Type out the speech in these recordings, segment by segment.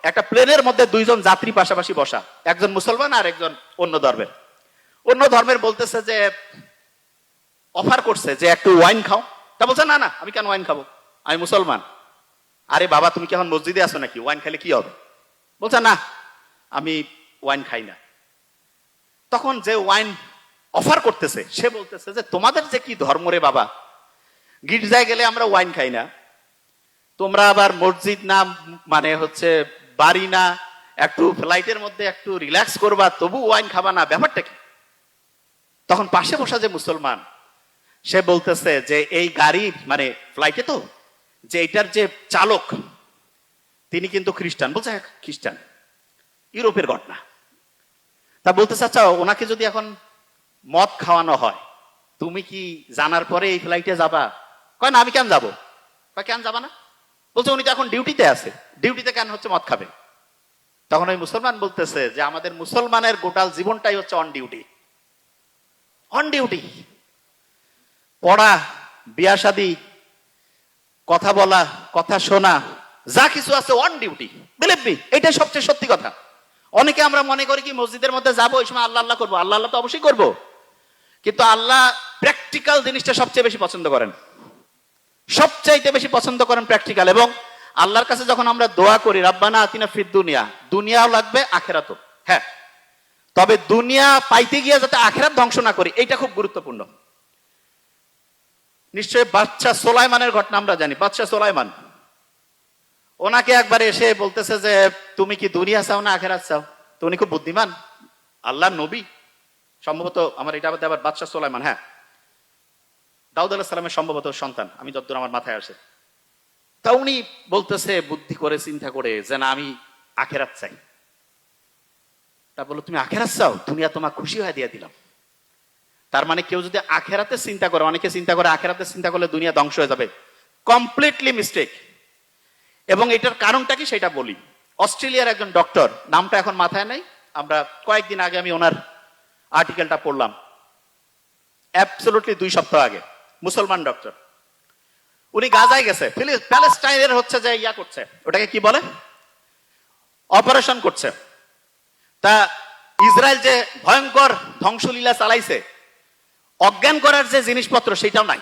একটা প্লেনের মধ্যে দুইজন যাত্রী পাশাপাশি বসা, একজন মুসলমান আর একজন অন্য ধর্মের বলতেছে যে অফার করছে যে একটু ওয়াইন খাও। তা বলছে না না, আমি কেন ওয়াইন খাবো, আমি মুসলমান। আরে বাবা, তুমি কি এখন মসজিদে আসো নাকি, ওয়াইন খেলে কি হবে? বলছে না, আমি ওয়াইন খাই না। তখন যে ওয়াইন অফার করতেছে সে বলতেছে যে তোমাদের যে কি ধর্ম রে বাবা, গির্জায় গেলে আমরা ওয়াইন খাই না, তোমরা আবার মসজিদ না মানে হচ্ছে বাড়ি না, একটু ফ্লাইটের মধ্যে একটু রিল্যাক্স করবা তবু ওয়াইন খাবা না, ব্যাপারটা কি? তখন পাশে বসা যে মুসলমান সে বলতেছে যে এই গাড়ি মানে ফ্লাইটে তো যে এটার যে চালক তিনি কিন্তু খ্রিস্টান। বলছে খ্রিস্টান, ইউরোপের ঘটনা। তা বলতেছে আচ্ছা, ওনাকে যদি এখন মদ খাওয়ানো হয় তুমি কি জানার পরে এই ফ্লাইটে যাবা? কয় না, আমি কেন যাবো। কেন যাবা না? বলছে উনি তো এখন ডিউটিতে আছে, ডিউটিতে কেন হচ্ছে মদ খাবে? তখন ওই মুসলমান বলতেছে যে আমাদের মুসলমানের গোটাল জীবনটাই হচ্ছে অন ডিউটি। অন ডিউটি, পড়া, বিয়া শাদী, কথা বলা, কথা শোনা, যা কিছু আছে অন ডিউটি। বিলিভ মি, এটাই সবচেয়ে সত্যি কথা। অনেকে আমরা মনে করি কি মসজিদের মধ্যে যাবো, ওই সময় আল্লাহ আল্লাহ করবো। আল্লাহ আল্লাহ তো অবশ্যই করবো, কিন্তু আল্লাহ প্র্যাকটিক্যাল জিনিসটা সবচেয়ে বেশি পছন্দ করেন, সবচাইতে বেশি পছন্দ করেন প্র্যাকটিক্যাল। এবং আল্লাহর কাছে যখন আমরা দোয়া করি রাব্বানা আতিনা ফিদ দুনিয়া, দুনিয়াও লাগবে আখেরাতও, হ্যাঁ, তবে দুনিয়া পাইতে গিয়ে যাতে আখেরাত ধ্বংস না করি, এটা খুব গুরুত্বপূর্ণ। নিশ্চয়ই বাদশা সোলাইমানের ঘটনা আমরা জানি। বাদশা সোলাইমান, ওনাকে একবার এসে বলতেছে যে তুমি কি দুনিয়া চাও না আখেরাত চাও? তো উনি খুব বুদ্ধিমান, আল্লাহ নবী সম্ভবত, আমার এটা আবার বাদশা সোলাইমান, হ্যাঁ, দাউদ আলাইহিস সালামের সম্ভবত সন্তান, আমি যতদূর আমার মাথায় আসে। তা উনি বলতেছে বুদ্ধি করে চিন্তা করে যে না, আমি আখেরাত চাই। তা বললো তুমি আখেরাত চাও, দুনিয়া তোমার খুশি হয়ে দিয়ে দিলাম। তার মানে কেউ যদি আখেরাতে চিন্তা করে, অনেকে চিন্তা করে আখেরাতে চিন্তা করলে দুনিয়া ধ্বংস হয়ে যাবে, কমপ্লিটলি মিস্টেক। এবং এটার কারণটা কি সেটা বলি। অস্ট্রেলিয়ার একজন ডক্টর, নামটা এখন মাথায় নাই, আমরা কয়েকদিন আগে আমি ওনার আর্টিকেলটা পড়লাম, অ্যাবসলিউটলি 2 সপ্তাহ আগে, মুসলমান ডক্টর। উনি গাজায় গেছে, প্যালেস্টাইনের হচ্ছে যে ইয়া করছে, ওটাকে কি বলে, অপারেশন করছে। তা ইসরায়েল যে ভয়ঙ্কর ধ্বংসলীলা চালাইছে, অজ্ঞান করার যে জিনিসপত্র সেটাও নাই,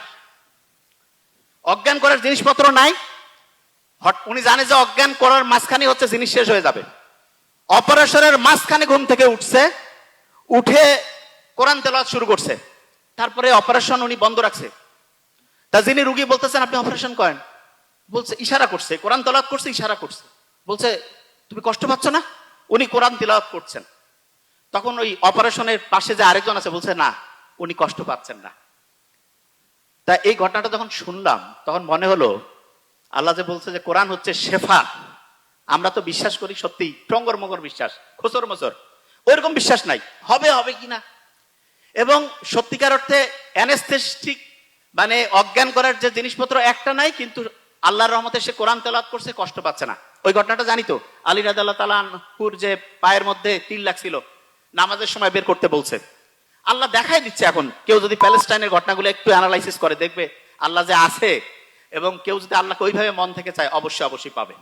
অজ্ঞান করার জিনিসপত্র নাই। উনি জানে যে অজ্ঞান করার মাঝখানে হচ্ছে জিনিস শেষ হয়ে যাবে। অপারেশনের মাঝখানে ঘুম থেকে উঠছে, উঠে কোরআন তেলাওয়াত শুরু করছে। তারপরে অপারেশন উনি বন্ধ রাখছে। তা যিনি রুগী বলতেছেন আপনি অপারেশন করেন, বলছে ইশারা করছে, কোরআন তেলাওয়াত করছে, ইশারা করছে, বলছে তুমি কষ্ট পাচ্ছ না? উনি কোরআন তেলাওয়াত করছেন। তখন ওই অপারেশনের পাশে যে আরেকজন আছে বলছে না, উনি কষ্ট পাচ্ছেন না। তা এই ঘটনাটা যখন শুনলাম তখন মনে হলো আল্লাহ যে বলছে যে কোরআন হচ্ছে শেফা, আমরা তো বিশ্বাস করি সত্যি টঙ্গর মগর বিশ্বাস, খোসর মসর, ওইরকম বিশ্বাস নাই হবে হবে কিনা। এবং সত্যিকার অর্থে অ্যানেস্থেটিক মানে অজ্ঞান করার যে জিনিসপত্র একটা নাই, কিন্তু আল্লাহর রহমতে সে কোরআন তেলাওয়াত করছে, কষ্ট পাচ্ছে না। ওই ঘটনাটা জানি তো, আলী রাদিয়াল্লাহু তাআলা আনহুর যে পায়ের মধ্যে তিল লাগছিল, নামাজের সময় বের করতে বলছে। আল্লাহ দেখাই দিচ্ছে। এখন কেউ যদি প্যালেস্টাইনের ঘটনাগুলো একটু অ্যানালাইসিস করে দেখবে আল্লাহ যে আছে, এবং কেউ যদি আল্লাহকে ওইভাবে মন থেকে চায় অবশ্যই অবশ্যই পাবে।